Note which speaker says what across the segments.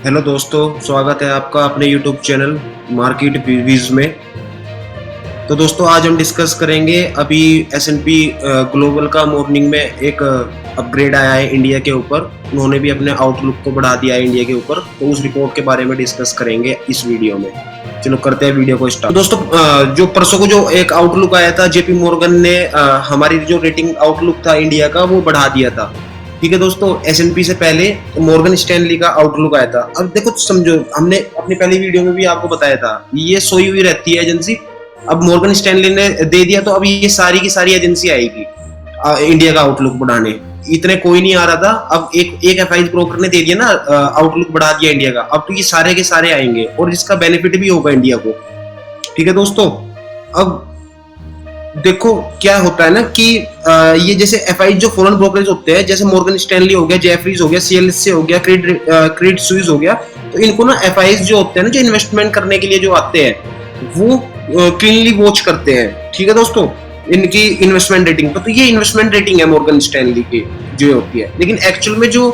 Speaker 1: Hello दोस्तों, स्वागत है आपका अपने यूट्यूब चैनल मार्केट व्यूज में। तो दोस्तों, आज हम डिस्कस करेंगे अभी एस&पी ग्लोबल का मॉर्निंग में एक अपग्रेड आया है इंडिया के ऊपर। उन्होंने भी अपने आउटलुक को बढ़ा दिया है इंडिया के ऊपर, तो उस रिपोर्ट के बारे में डिस्कस करेंगे इस वीडियो में। चलो करते हैं वीडियो को स्टार्ट। दोस्तों, जो परसों को जो एक आउटलुक आया था, जेपी मॉर्गन ने हमारी जो रेटिंग आउटलुक था इंडिया का वो बढ़ा दिया था। ठीक है दोस्तों, एस&पी से पहले मॉर्गन स्टैनली का आउटलुक आया था। अब देखो समझो, हमने अपनी पहली वीडियो में भी आपको बताया था ये सोई हुई रहती है एजेंसी। अब मॉर्गन स्टैनली ने दे दिया, तो अब ये सारी की सारी एजेंसी आएगी इंडिया का आउटलुक बढ़ाने। इतने कोई नहीं आ रहा था, अब एक एफआईज ब्रोकर ने दे दिया ना, आउटलुक बढ़ा दिया इंडिया का। अब तो ये सारे के सारे आएंगे और इसका बेनिफिट भी होगा इंडिया को। ठीक है दोस्तों, अब देखो क्या होता है ना कि ये जैसे एफआई जो फॉरेन ब्रोकरेज होते हैं, जैसे मॉर्गन स्टैनली हो गया, जेफरीज हो गया, सीएलएसए हो गया, क्रेडिट स्विस हो गया, तो इनको ना एफआईज जो होते हैं ना, जो इन्वेस्टमेंट करने के लिए जो आते हैं, वो क्लीनली वॉच करते हैं। ठीक है दोस्तों, इनकी इन्वेस्टमेंट रेटिंग पर। तो ये इन्वेस्टमेंट रेटिंग है मॉर्गन स्टैनली की जो होती है। लेकिन एक्चुअल में जो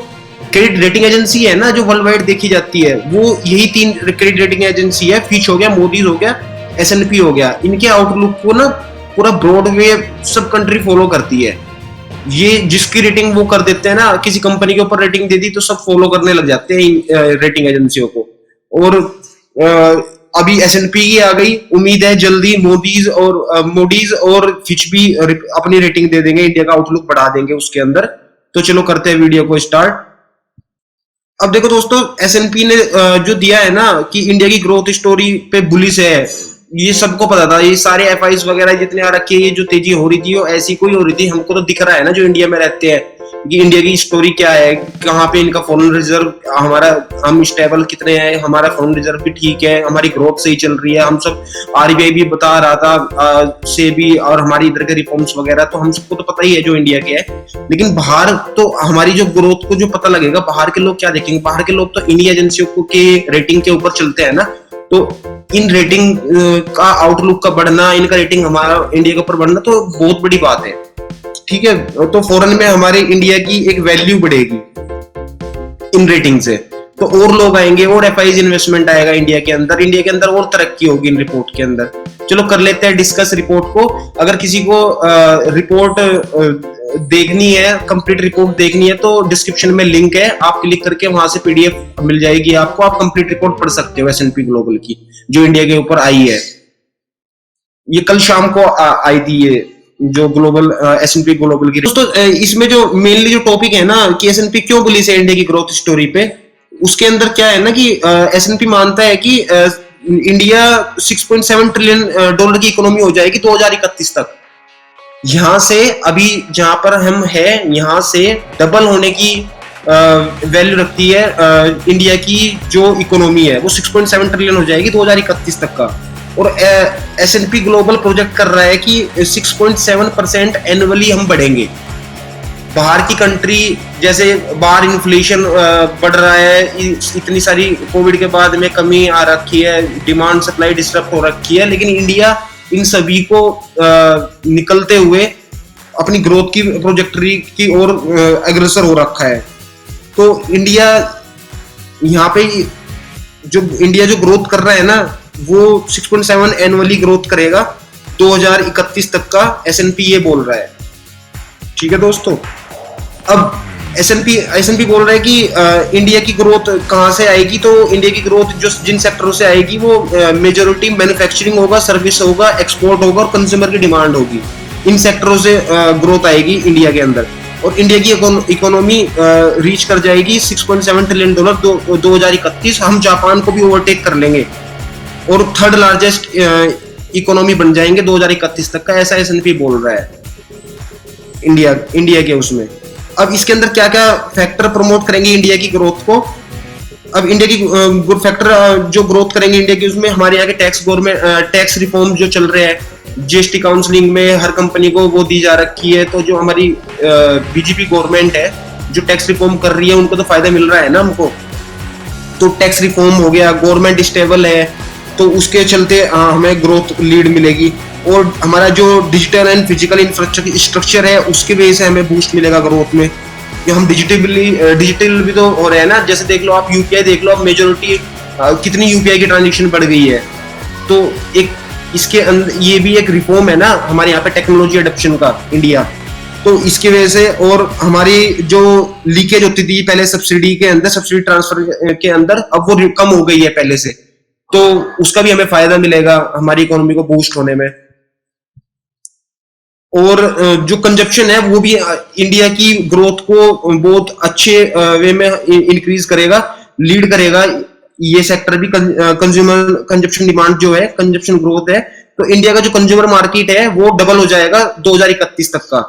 Speaker 1: क्रेडिट रेटिंग एजेंसी है ना, जो वर्ल्ड वाइड देखी जाती है, वो यही 3 क्रेडिट रेटिंग एजेंसी है। फिच हो गया, मोडीज हो गया, एस&पी हो गया। इनके आउटलुक को ना पूरा ब्रॉड वे सब कंट्री फॉलो करती है। ये जिसकी रेटिंग वो कर देते हैं ना, किसी कंपनी के ऊपर रेटिंग दे दी तो सब फॉलो करने लग जाते हैं रेटिंग एजेंसियों को। और अभी एस&पी की आ गई, उम्मीद है जल्दी मोडीज और फिच भी अपनी रेटिंग दे देंगे, इंडिया का आउटलुक बढ़ा देंगे उसके अंदर। तो चलो करते हैं वीडियो को स्टार्ट। अब देखो दोस्तों, एस&पी ने जो दिया है ना कि इंडिया की ग्रोथ स्टोरी पे बुलिश है, ये सबको पता था। ये सारे एफआईज वगैरह जितने आ रखे हैं, ये जो तेजी हो रही थी वो ऐसी कोई हो रही थी। हमको तो दिख रहा है ना, जो इंडिया में रहते हैं, कि इंडिया की स्टोरी क्या है, कहाँ पे इनका फॉरेन रिजर्व, हमारा हम स्टेबल कितने हैं, हमारा फॉरेन रिजर्व भी ठीक है, हमारी ग्रोथ सही चल रही है। हम सब आरबीआई भी बता रहा था से भी, और हमारी इधर के रिफॉर्म्स वगैरह तो हम सबको तो पता ही है जो इंडिया के है। लेकिन बाहर तो हमारी जो ग्रोथ को जो पता लगेगा, बाहर के लोग क्या देखेंगे? बाहर के लोग तो इन्हीं एजेंसियों के रेटिंग के ऊपर चलते हैं ना। तो इन रेटिंग का आउटलुक का बढ़ना, इनका रेटिंग हमारा इंडिया के ऊपर बढ़ना तो बहुत बड़ी बात है। ठीक है, तो फॉरेन में हमारे इंडिया की एक वैल्यू बढ़ेगी इन रेटिंग से, तो और लोग आएंगे और एफआईज इन्वेस्टमेंट आएगा इंडिया के अंदर और तरक्की होगी इन रिपोर्ट के अंदर। चलो कर लेते हैं डिस्कस रिपोर्ट को। अगर किसी को रिपोर्ट देखनी है, कंप्लीट रिपोर्ट देखनी है, तो डिस्क्रिप्शन में लिंक है, आप क्लिक करके वहां से पीडीएफ मिल जाएगी आपको। आप कंप्लीट रिपोर्ट पढ़ सकते हो एस&पी ग्लोबल की, जो इंडिया के ऊपर आई है। ये कल शाम को आई थी, ये जो ग्लोबल एस&पी ग्लोबल की। दोस्तों, इसमें जो मेनली जो टॉपिक है ना कि एस&पी क्यों बुलिश है इंडिया की ग्रोथ स्टोरी पे, उसके अंदर क्या है ना कि एस&पी मानता है कि इंडिया 6.7 ट्रिलियन डॉलर की इकोनॉमी हो जाएगी 2031 तक। यहां से अभी जहां पर हम हैं, यहां से डबल होने की वैल्यू रखती है इंडिया की जो इकोनॉमी है, वो 6.7 ट्रिलियन हो जाएगी 2031 तक का। और एस&पी ग्लोबल प्रोजेक्ट कर रहा है कि 6.7% एनुअली हम बढ़ेंगे। बाहर की कंट्री, जैसे बाहर इन्फ्लेशन बढ़ रहा है, इतनी सारी कोविड के बाद में कमी आ रखी है, डिमांड सप्लाई डिस्टर्ब हो रखी है, लेकिन इंडिया इन सभी को निकलते हुए अपनी ग्रोथ की प्रोजेक्टरी की ओर अग्रसर हो रखा है। तो इंडिया यहाँ पे इंडिया जो ग्रोथ कर रहा है ना, वो 6.7 एनुअली ग्रोथ करेगा 2031 तक का, एस&पी ये बोल रहा है। ठीक है दोस्तों, अब एस&पी बोल रहा है कि इंडिया की ग्रोथ कहाँ से आएगी। तो इंडिया की ग्रोथ जो जिन सेक्टरों से आएगी, वो मेजॉरिटी मैन्युफैक्चरिंग होगा, सर्विस होगा, एक्सपोर्ट होगा और कंज्यूमर की डिमांड होगी। इन सेक्टरों से ग्रोथ आएगी इंडिया के अंदर, और इंडिया की इकोनॉमी रीच कर जाएगी 6.7 ट्रिलियन डॉलर 2031। हम जापान को भी ओवरटेक कर लेंगे और थर्ड लार्जेस्ट इकोनॉमी बन जाएंगे 2031 तक का, ऐसा एस&पी बोल रहा है इंडिया के उसमें। अब इसके अंदर क्या क्या फैक्टर प्रमोट करेंगे इंडिया की ग्रोथ को? अब इंडिया की गुड फैक्टर जो ग्रोथ करेंगे इंडिया की, उसमें हमारे यहाँ के टैक्स रिफॉर्म जो चल रहे हैं, जीएसटी काउंसलिंग में हर कंपनी को वो दी जा रखी है। तो जो हमारी बीजेपी गवर्नमेंट है जो टैक्स रिफॉर्म कर रही है, उनको तो फायदा मिल रहा है ना हमको। तो टैक्स रिफॉर्म हो गया, गवर्नमेंट स्टेबल है, तो उसके चलते हमें ग्रोथ लीड मिलेगी। और हमारा जो डिजिटल एंड फिजिकल इंफ्रास्ट्रक्चर है, उसके वजह से हमें बूस्ट मिलेगा ग्रोथ में। कि हम डिजिटल भी तो हो रहे हैं ना। जैसे देख लो आप यूपीआई देख लो, अब मेजोरिटी कितनी यूपीआई की ट्रांजेक्शन बढ़ गई है। तो एक इसके अंदर ये भी एक रिफॉर्म है ना हमारे यहाँ पे टेक्नोलॉजी अडॉप्शन का इंडिया। तो इसकी वजह से और हमारी जो लीकेज होती थी पहले सब्सिडी के अंदर, सब्सिडी ट्रांसफर के अंदर, अब वो कम हो गई है पहले से। तो उसका भी हमें फायदा मिलेगा हमारी इकोनॉमी को बूस्ट होने में। और जो कंजप्शन है वो भी इंडिया की ग्रोथ को बहुत अच्छे वे में इंक्रीज करेगा, लीड करेगा। ये सेक्टर भी कंज्यूमर कंजप्शन डिमांड जो है, कंजप्शन ग्रोथ है, तो इंडिया का जो कंज्यूमर मार्केट है वो डबल हो जाएगा 2031 तक का।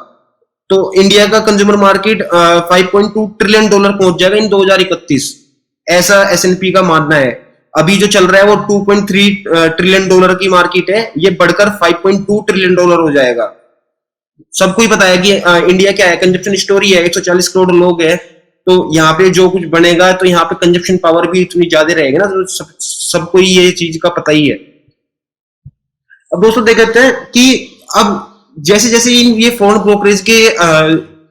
Speaker 1: तो इंडिया का कंज्यूमर मार्केट 5.2 ट्रिलियन डॉलर पहुंच जाएगा इन 2031, ऐसा एसएनपी का मानना है। अभी जो चल रहा है वो 2.3 ट्रिलियन डॉलर की मार्केट है, ये बढ़कर 5.2 ट्रिलियन डॉलर हो जाएगा। सबको ही पता है कि इंडिया क्या है, कंजप्शन स्टोरी है, 140 करोड़ लोग हैं। तो यहाँ पे जो कुछ बनेगा तो यहाँ पे कंजप्शन पावर भी इतनी ज्यादा रहेगी ना, तो सबको ही ये चीज का पता ही है। अब दोस्तों देखते हैं कि अब जैसे जैसे ये फॉरेन ब्रोकरेज के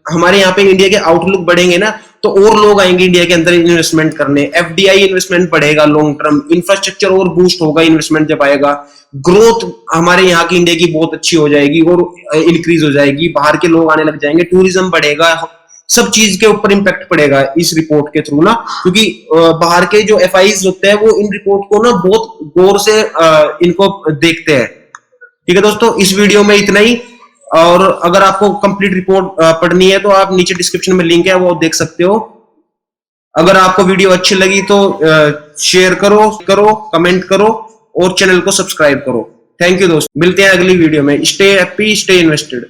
Speaker 1: हमारे यहाँ पे इंडिया के आउटलुक बढ़ेंगे ना, तो और लोग आएंगे इंडिया के अंदर इन्वेस्टमेंट करने, एफडीआई इन्वेस्टमेंट बढ़ेगा लॉन्ग टर्म, इंफ्रास्ट्रक्चर और बूस्ट होगा इन्वेस्टमेंट जब आएगा, ग्रोथ हमारे यहाँ की इंडिया की बहुत अच्छी हो जाएगी और इंक्रीज हो जाएगी, बाहर के लोग आने लग जाएंगे, टूरिज्म बढ़ेगा, सब चीज के ऊपर इंपैक्ट पड़ेगा इस रिपोर्ट के थ्रू ना। क्योंकि बाहर के जो एफआईज होते हैं वो इन रिपोर्ट को ना बहुत गौर से इनको देखते हैं। ठीक है दोस्तों, इस वीडियो में इतना ही। और अगर आपको कंप्लीट रिपोर्ट पढ़नी है तो आप नीचे डिस्क्रिप्शन में लिंक है वो देख सकते हो। अगर आपको वीडियो अच्छी लगी तो शेयर करो, कमेंट करो और चैनल को सब्सक्राइब करो। थैंक यू दोस्तों, मिलते हैं अगली वीडियो में। Stay happy, stay invested.